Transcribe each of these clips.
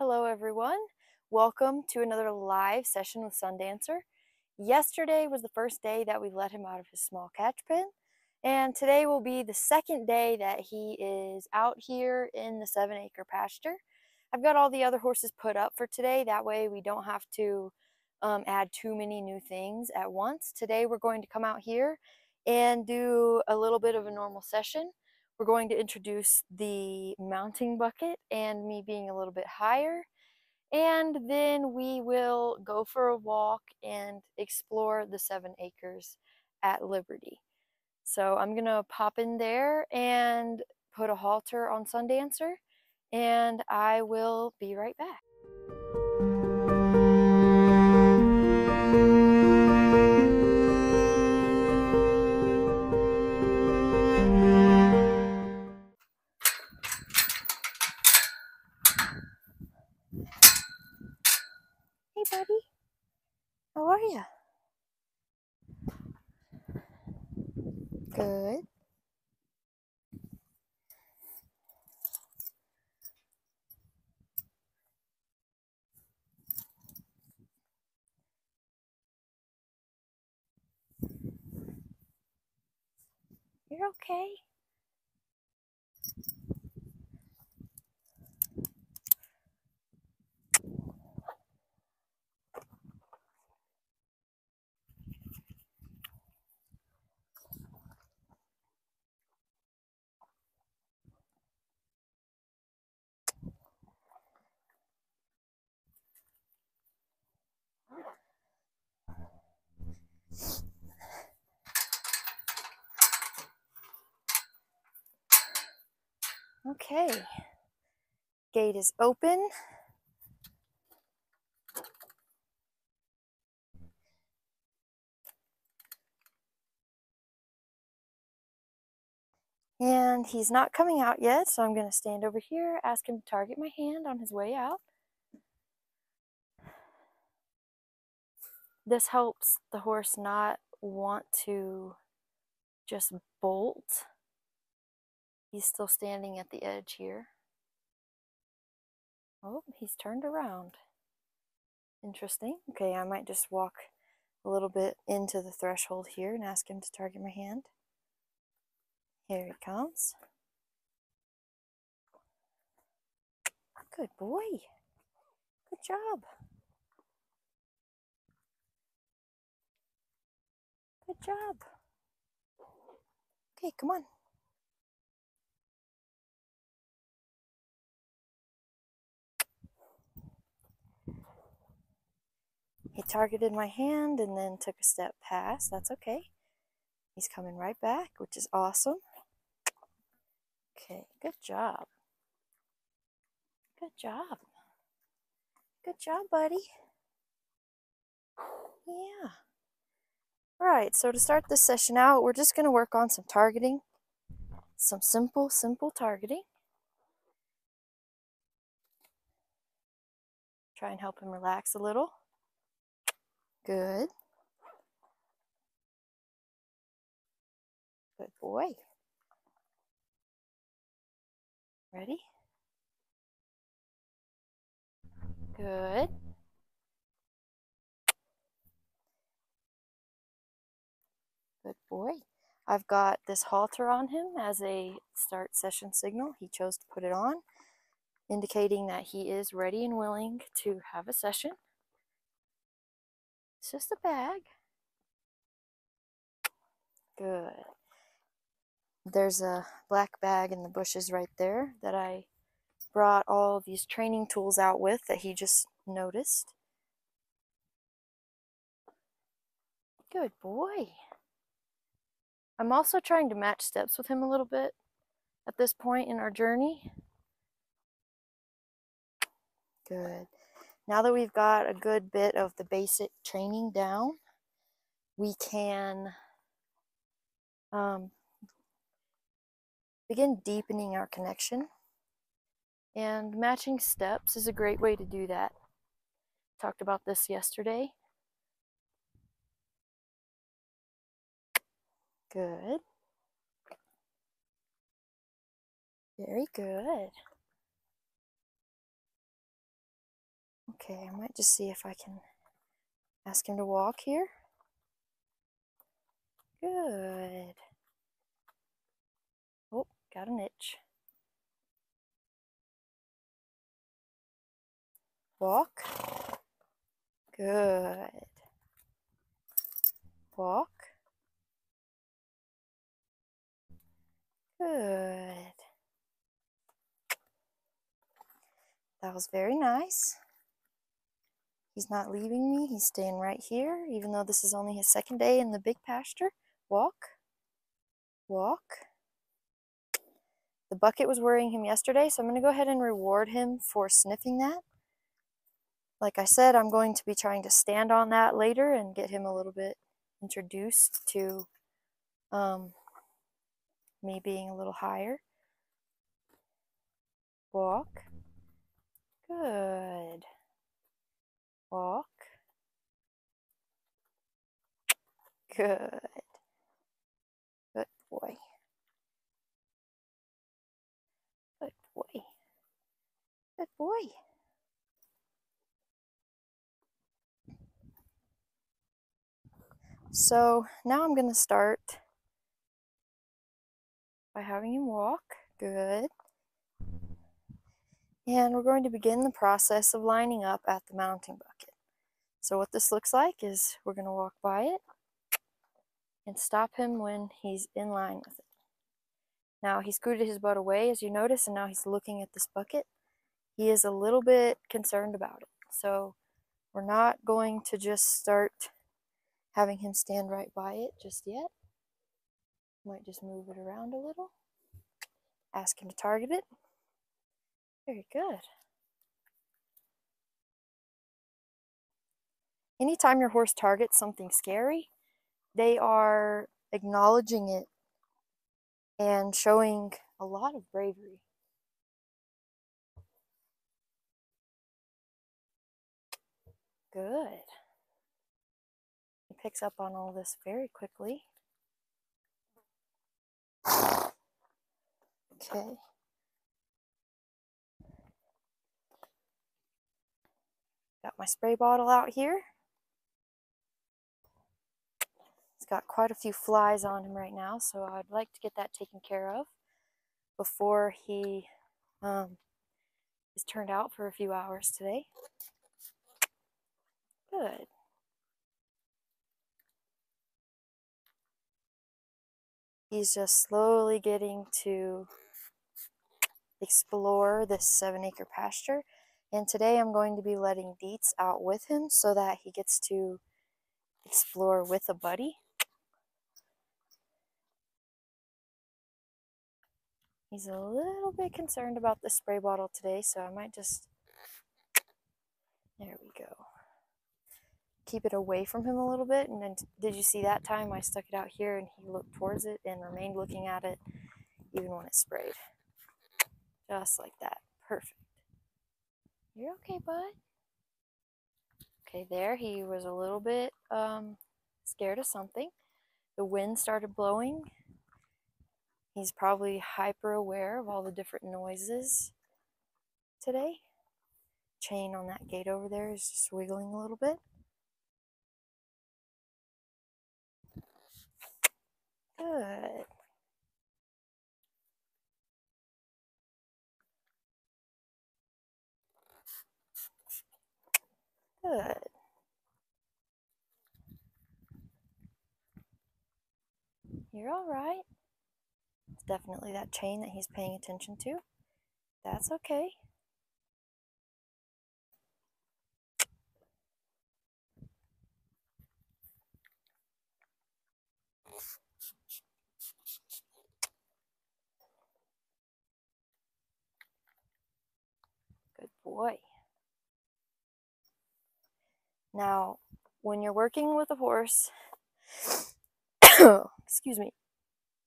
Hello everyone. Welcome to another live session with Sundancer. Yesterday was the first day that we let him out of his small catch pen, and today will be the second day that he is out here in the 7-acre pasture. I've got all the other horses put up for today, that way we don't have to add too many new things at once. Today we're going to come out here and do a little bit of a normal session. We're going to introduce the mounting bucket and me being a little bit higher, and then we will go for a walk and explore the 7 acres at Liberty. So I'm gonna pop in there and put a halter on Sundancer, and I will be right back. Hey buddy, how are you? Good. You're okay. Okay, gate is open. And he's not coming out yet, so I'm going to stand over here, ask him to target my hand on his way out. This helps the horse not want to just bolt. He's still standing at the edge here. Oh, he's turned around. Interesting. Okay, I might just walk a little bit into the threshold here and ask him to target my hand. Here he comes. Good boy. Good job. Good job. Okay, come on. He targeted my hand and then took a step past. That's okay. He's coming right back, which is awesome. Okay, good job. Good job. Good job, buddy. Yeah. All right, so to start this session out, we're just going to work on some targeting. Some simple targeting. Try and help him relax a little. Good. Good boy. Ready? Good. Good boy. I've got this halter on him as a start session signal. He chose to put it on, indicating that he is ready and willing to have a session. It's just a bag. Good. There's a black bag in the bushes right there that I brought all of these training tools out with that he just noticed. Good boy. I'm also trying to match steps with him a little bit at this point in our journey. Good. Now that we've got a good bit of the basic training down, we can begin deepening our connection. And matching steps is a great way to do that. Talked about this yesterday. Good. Very good. Okay, I might just see if I can ask him to walk here. Good. Oh, got an itch. Walk. Good. Walk. Good. That was very nice. He's not leaving me. He's staying right here, even though this is only his second day in the big pasture. Walk. Walk. The bucket was worrying him yesterday, so I'm going to go ahead and reward him for sniffing that. Like I said, I'm going to be trying to stand on that later and get him a little bit introduced to me being a little higher. Walk. Good. Walk. Good. Good boy. Good boy. Good boy. So now I'm going to start by having him walk. Good. And we're going to begin the process of lining up at the mounting bucket. So what this looks like is we're going to walk by it and stop him when he's in line with it. Now he scooted his butt away, as you notice, and now he's looking at this bucket. He is a little bit concerned about it. So we're not going to just start having him stand right by it just yet. Might just move it around a little. Ask him to target it. Very good. Anytime your horse targets something scary, they are acknowledging it and showing a lot of bravery. Good. He picks up on all this very quickly. Okay. Got my spray bottle out here. He's got quite a few flies on him right now, so I'd like to get that taken care of before he is turned out for a few hours today. Good. He's just slowly getting to explore this 7-acre pasture. And today I'm going to be letting Dietz out with him so that he gets to explore with a buddy. He's a little bit concerned about the spray bottle today, so I might just, there we go, keep it away from him a little bit. And then, did you see that time I stuck it out here and he looked towards it and remained looking at it even when it sprayed? Just like that. Perfect. You're okay, bud? Okay, there he was a little bit scared of something. The wind started blowing. He's probably hyper aware of all the different noises today. Chain on that gate over there is just wiggling a little bit. Good. Good. You're all right. It's definitely that chain that he's paying attention to. That's okay. Good boy. Now, when you're working with a horse, excuse me,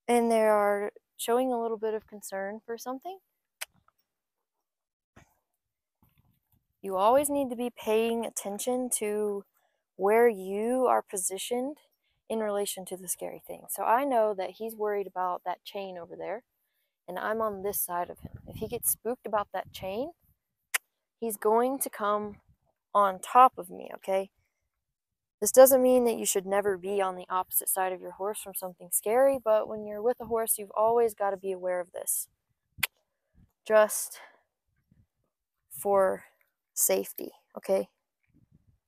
and they are showing a little bit of concern for something, you always need to be paying attention to where you are positioned in relation to the scary thing. So I know that he's worried about that chain over there, and I'm on this side of him. If he gets spooked about that chain, he's going to come on top of me, okay? This doesn't mean that you should never be on the opposite side of your horse from something scary, but when you're with a horse, you've always got to be aware of this. Just for safety, okay?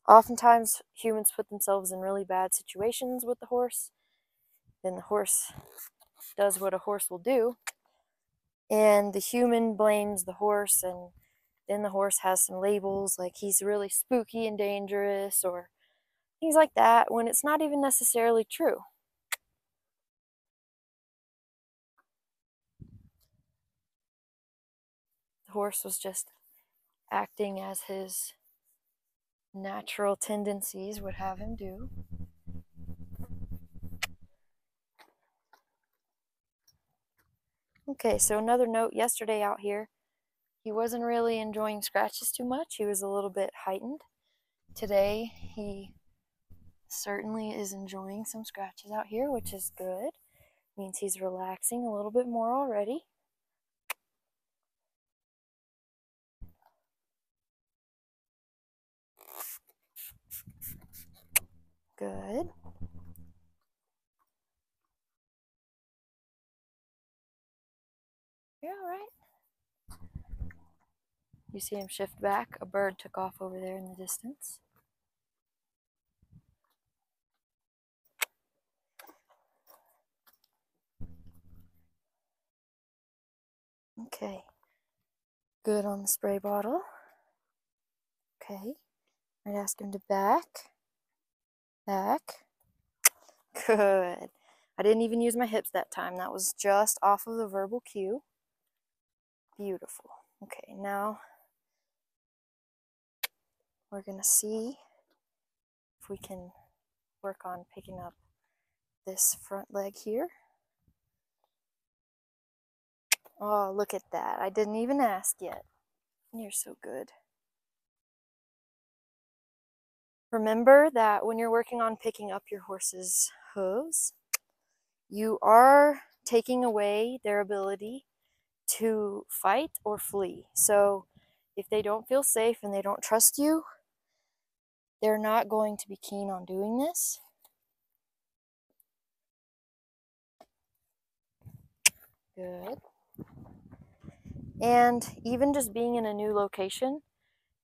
Oftentimes, humans put themselves in really bad situations with the horse. Then the horse does what a horse will do, and the human blames the horse, and then the horse has some labels like he's really spooky and dangerous or things like that, when it's not even necessarily true. The horse was just acting as his natural tendencies would have him do. Okay, so another note, yesterday out here, he wasn't really enjoying scratches too much. He was a little bit heightened. Today, he certainly is enjoying some scratches out here, which is good. Means he's relaxing a little bit more already. Good. You're all right. You see him shift back. A bird took off over there in the distance. Okay. Good on the spray bottle. Okay. I'd ask him to back. Back. Good. I didn't even use my hips that time. That was just off of the verbal cue. Beautiful. Okay, now we're going to see if we can work on picking up this front leg here. Oh, look at that. I didn't even ask yet. You're so good. Remember that when you're working on picking up your horse's hooves, you are taking away their ability to fight or flee. So if they don't feel safe and they don't trust you, they're not going to be keen on doing this. Good. And even just being in a new location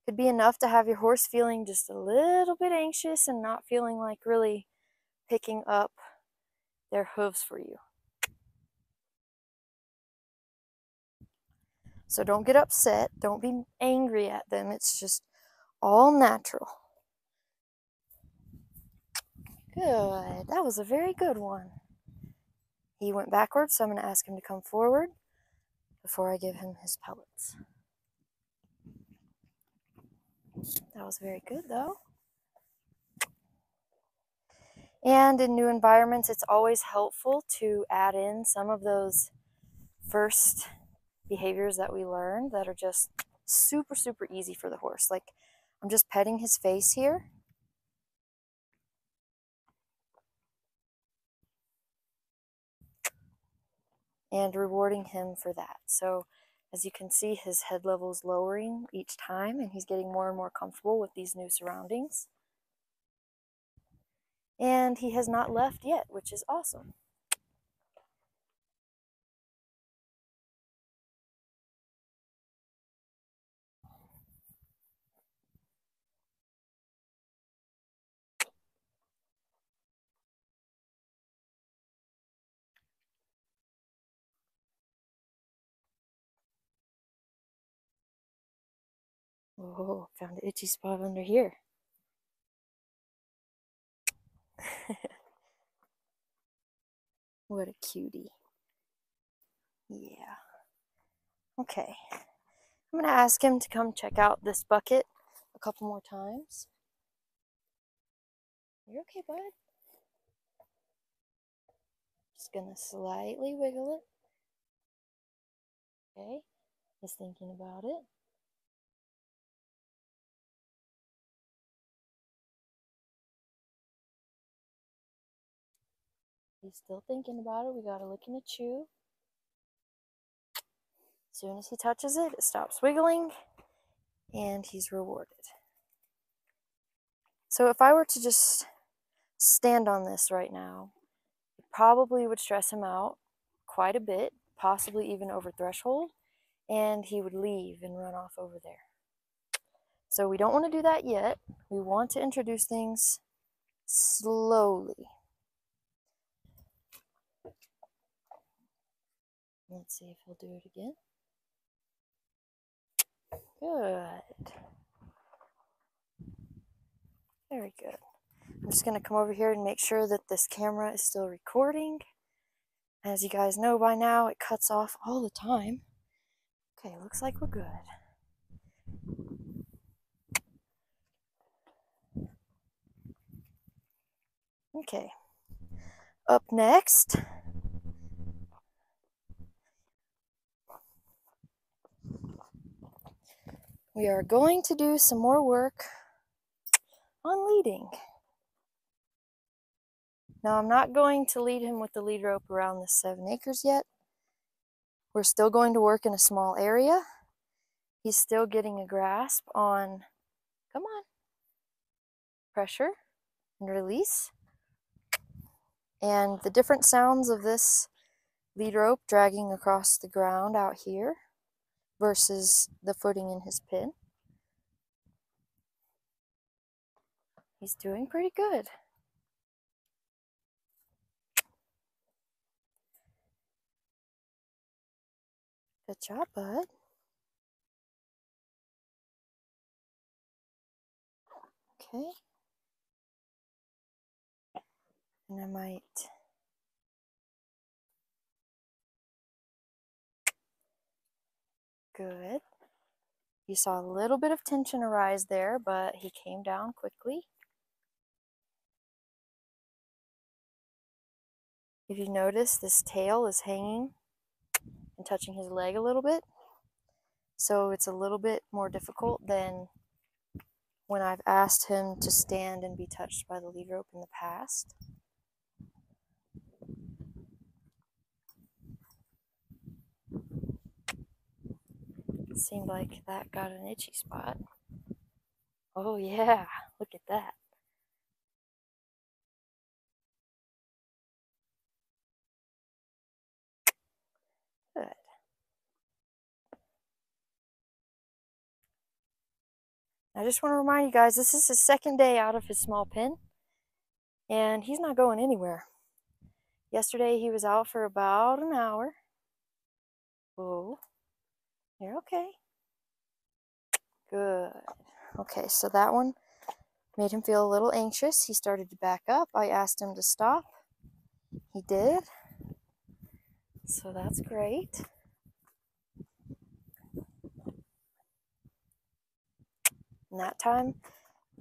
could be enough to have your horse feeling just a little bit anxious and not feeling like really picking up their hooves for you. So don't get upset. Don't be angry at them. It's just all natural. Good. That was a very good one. He went backwards, so I'm going to ask him to come forward before I give him his pellets. That was very good, though. And in new environments, it's always helpful to add in some of those first behaviors that we learned that are just super, super easy for the horse. Like, I'm just petting his face here. And rewarding him for that. So as you can see, his head level is lowering each time, and he's getting more and more comfortable with these new surroundings. And he has not left yet, which is awesome. Oh, found an itchy spot under here. What a cutie. Yeah. Okay. I'm going to ask him to come check out this bucket a couple more times. You're okay, bud? Just going to slightly wiggle it. Okay. He's thinking about it. He's still thinking about it. We got to lick and a chew. As soon as he touches it, it stops wiggling, and he's rewarded. So if I were to just stand on this right now, it probably would stress him out quite a bit, possibly even over threshold, and he would leave and run off over there. So we don't want to do that yet. We want to introduce things slowly. Let's see if he'll do it again. Good. Very good. I'm just going to come over here and make sure that this camera is still recording. As you guys know by now, it cuts off all the time. Okay, looks like we're good. Okay. Up next, we are going to do some more work on leading. Now, I'm not going to lead him with the lead rope around the 7 acres yet. We're still going to work in a small area. He's still getting a grasp on, come on, pressure and release. And the different sounds of this lead rope dragging across the ground out here versus the footing in his pin. He's doing pretty good. Good job, bud. Okay. And I might good. You saw a little bit of tension arise there, but he came down quickly. If you notice, this tail is hanging and touching his leg a little bit. So it's a little bit more difficult than when I've asked him to stand and be touched by the lead rope in the past. It seemed like that got an itchy spot. Oh yeah, look at that. Good. I just want to remind you guys, this is his second day out of his small pen, and he's not going anywhere. Yesterday he was out for about an hour. Whoa, you're okay. Good. Okay, so that one made him feel a little anxious. He started to back up. I asked him to stop. He did. So that's great. And that time,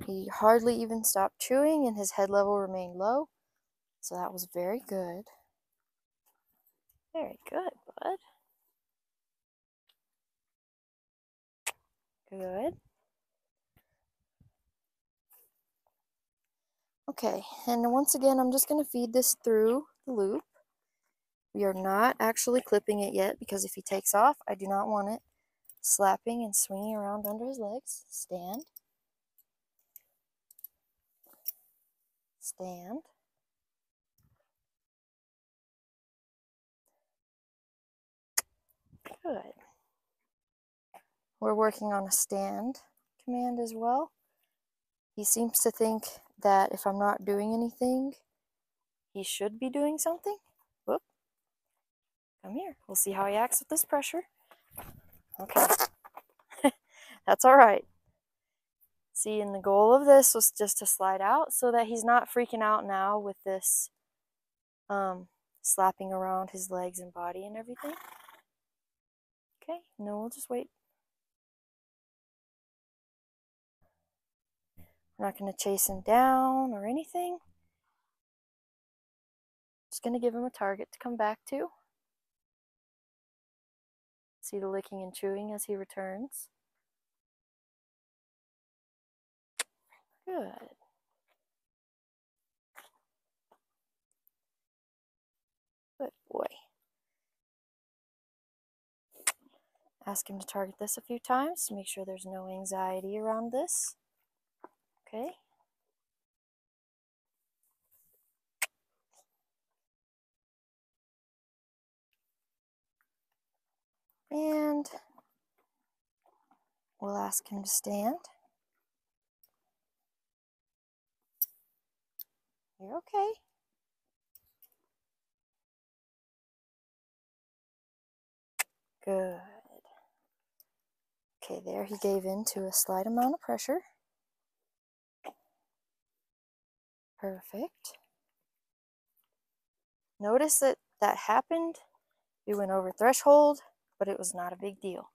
he hardly even stopped chewing and his head level remained low. So that was very good. Very good, bud. Good. Okay, and once again, I'm just going to feed this through the loop. We are not actually clipping it yet because if he takes off, I do not want it slapping and swinging around under his legs. Stand. Stand. Good. We're working on a stand command as well. He seems to think that if I'm not doing anything, he should be doing something. Whoop. Come here. We'll see how he acts with this pressure. Okay. That's all right. See, and the goal of this was just to slide out so that he's not freaking out now with this slapping around his legs and body and everything. Okay, no, we'll just wait. We're not going to chase him down or anything. Just going to give him a target to come back to. See the licking and chewing as he returns. Good. Good boy. Ask him to target this a few times to make sure there's no anxiety around this. Okay. And we'll ask him to stand. You're okay. Good. Okay, there he gave in to a slight amount of pressure. Perfect. Notice that that happened. We went over threshold, but it was not a big deal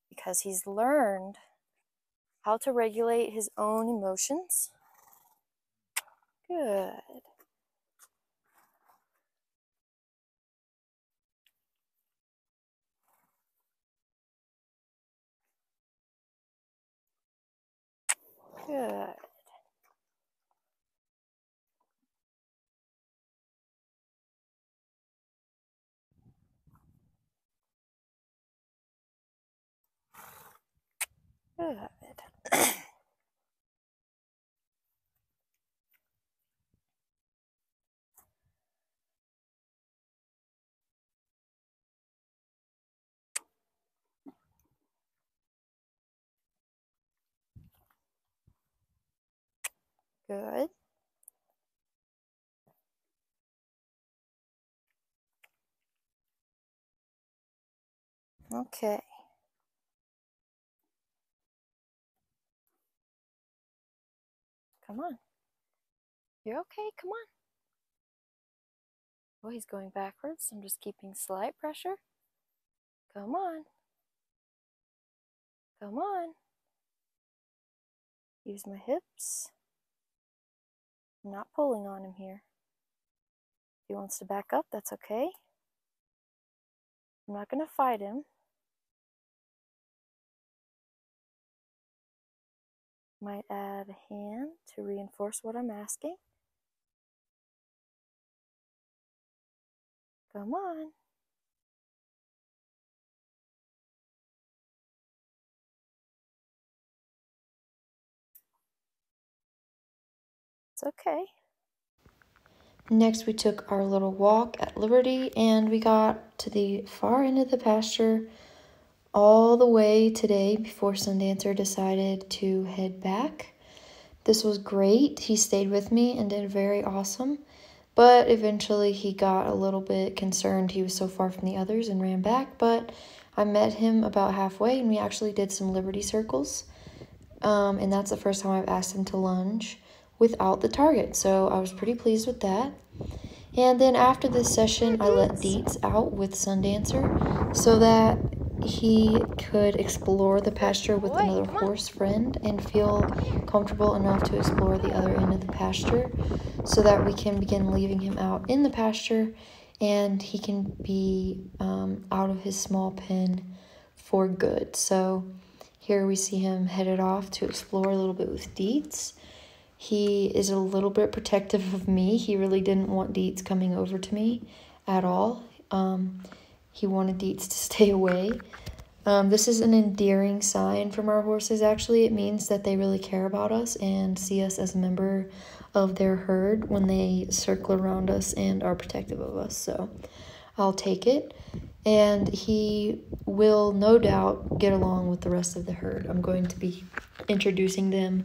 because he's learned how to regulate his own emotions. Good. Good. Good. Good. Okay. Come on. You're okay. Come on. Oh, he's going backwards. I'm just keeping slight pressure. Come on. Come on. Use my hips. I'm not pulling on him here. If he wants to back up, that's okay. I'm not going to fight him. Might add a hand to reinforce what I'm asking. Come on. It's okay. Next, we took our little walk at Liberty, and we got to the far end of the pasture all the way today before Sundancer decided to head back. This was great. He stayed with me and did very awesome, but eventually he got a little bit concerned. He was so far from the others and ran back, but I met him about halfway, and we actually did some Liberty circles, and that's the first time I've asked him to lunge without the target, so I was pretty pleased with that. And then after this session, I let Dietz out with Sundancer so that he could explore the pasture with another horse friend and feel comfortable enough to explore the other end of the pasture so that we can begin leaving him out in the pasture and he can be out of his small pen for good. So here we see him headed off to explore a little bit with Dietz. He is a little bit protective of me. He really didn't want Dietz coming over to me at all. He wanted Dietz to stay away. This is an endearing sign from our horses, actually. It means that they really care about us and see us as a member of their herd when they circle around us and are protective of us. So I'll take it. And he will no doubt get along with the rest of the herd. I'm going to be introducing them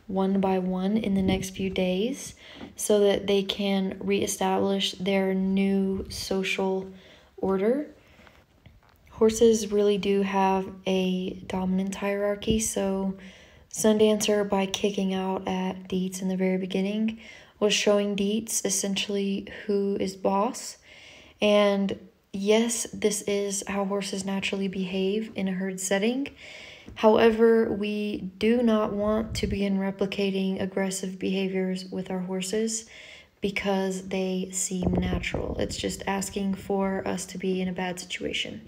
one by one in the next few days so that they can reestablish their new social order. Horses really do have a dominance hierarchy, so Sundancer, by kicking out at Dietz in the very beginning, was showing Dietz essentially who is boss. And yes, this is how horses naturally behave in a herd setting. However, we do not want to begin replicating aggressive behaviors with our horses because they seem natural. It's just asking for us to be in a bad situation.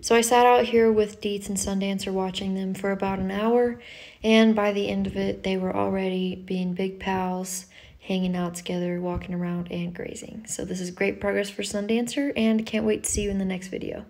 So I sat out here with Dietz and Sundancer watching them for about an hour, and by the end of it, they were already being big pals, hanging out together, walking around, and grazing. So this is great progress for Sundancer, and can't wait to see you in the next video.